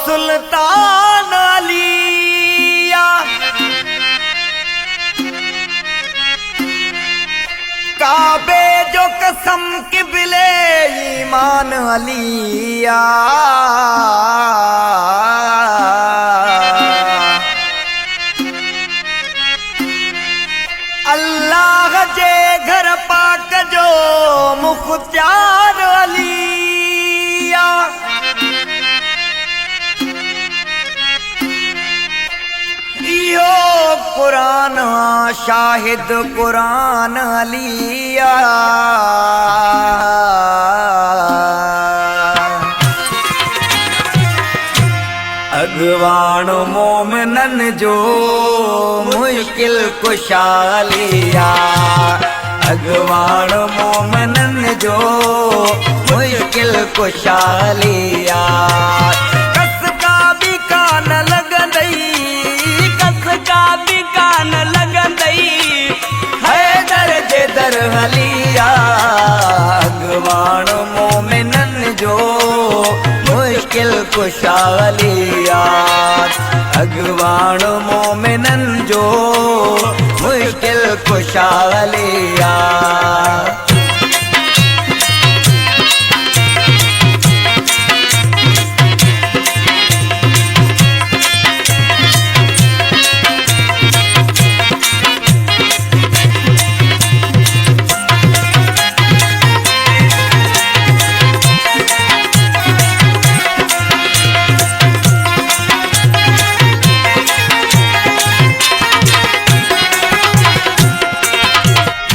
सुल्तान अलिया काबे जो कसम किबले ईमान अलिया अल्लाह जे घर पाक जो मुख्तार अलिया यो कुरान शाहिद कुरान अलिया अगवान मोमिनन जो मुश्किल कुशालिया अगवान मोमिनन जो मुश्किल कुशालिया कसका भी कान लगंदई कसका भी कान लगंदई है दर्जे दर हलिया अगवान मोमिनन जो मुश्किल कुशालिया अगवान मोमिनन जो मुश्किल कुशालिया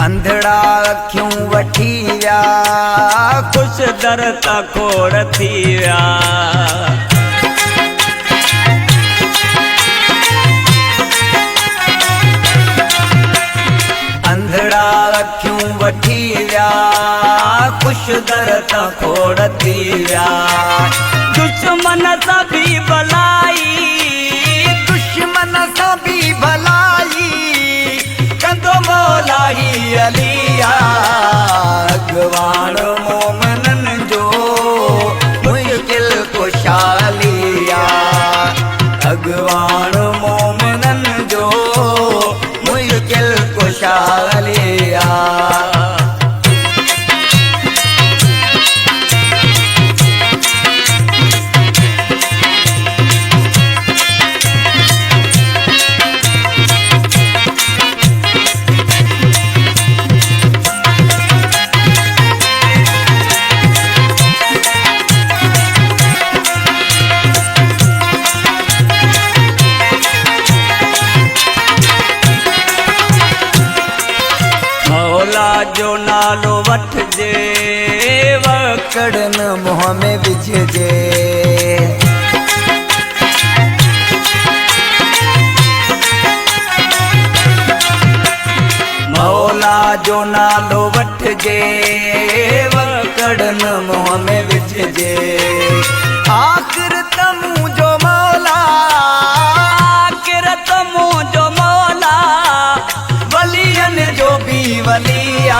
अंधड़ा क्यों वठी विया कुछ दर तकोड़ थी विया अंधड़ा क्यों वठी विया कुछ दर तकोड़ थी विया दुश्मन सभी भलाई दुश्मन सभी भलाई कंदो मौलाई अलिया अगवान मोमिनन जो मुश्किल कुशालिया अगवान मोमिनन जो मुश्किल कुशालिया जो नालो वठ जे वकड़न मुँह में विझजे मौला जो नालो वठ जे वकड़न मुँह में विझजे आखिर तमू जो मौला आखिर तमू जो मौला वलियन जो भी वलिया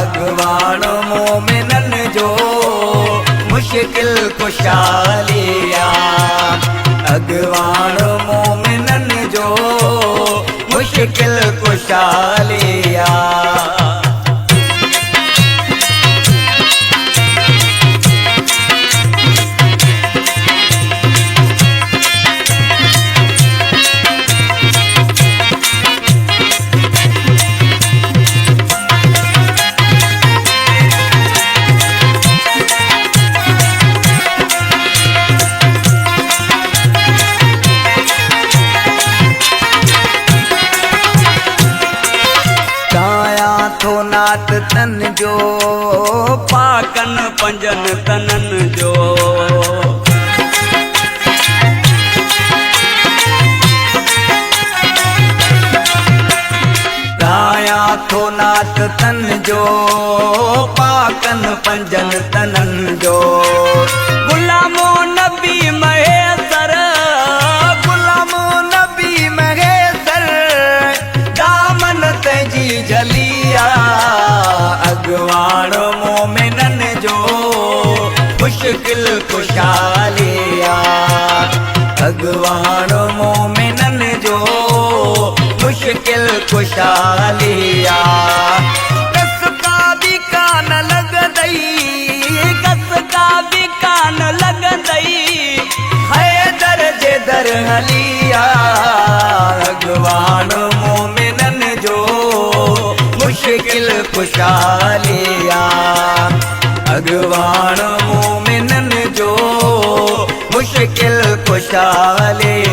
अगवान मोमिनन जो मुश्किल कुशालिया अगवान मोमिनन जो मुश्किल कुशालिया नात तन जो पाकन पंजन तनन जो गाया थो नाथ तन जो पाकन पंजन तनन जो गुलामो नबी महेसर गुलामो नबी महेसर दामन तजी जलिया अगवाण मोमिनन जो मुश्किल खुशालिया अगवाण मोमिनन जो मुश्किल खुशालिया कस का भी कान लग दई कस का भी कान लग दई है दर्जे दर हलिया अगवान मोमिनन जो मुश्किल खुशालिया अगवान मोमिनन जो मुश्किल खुशालिया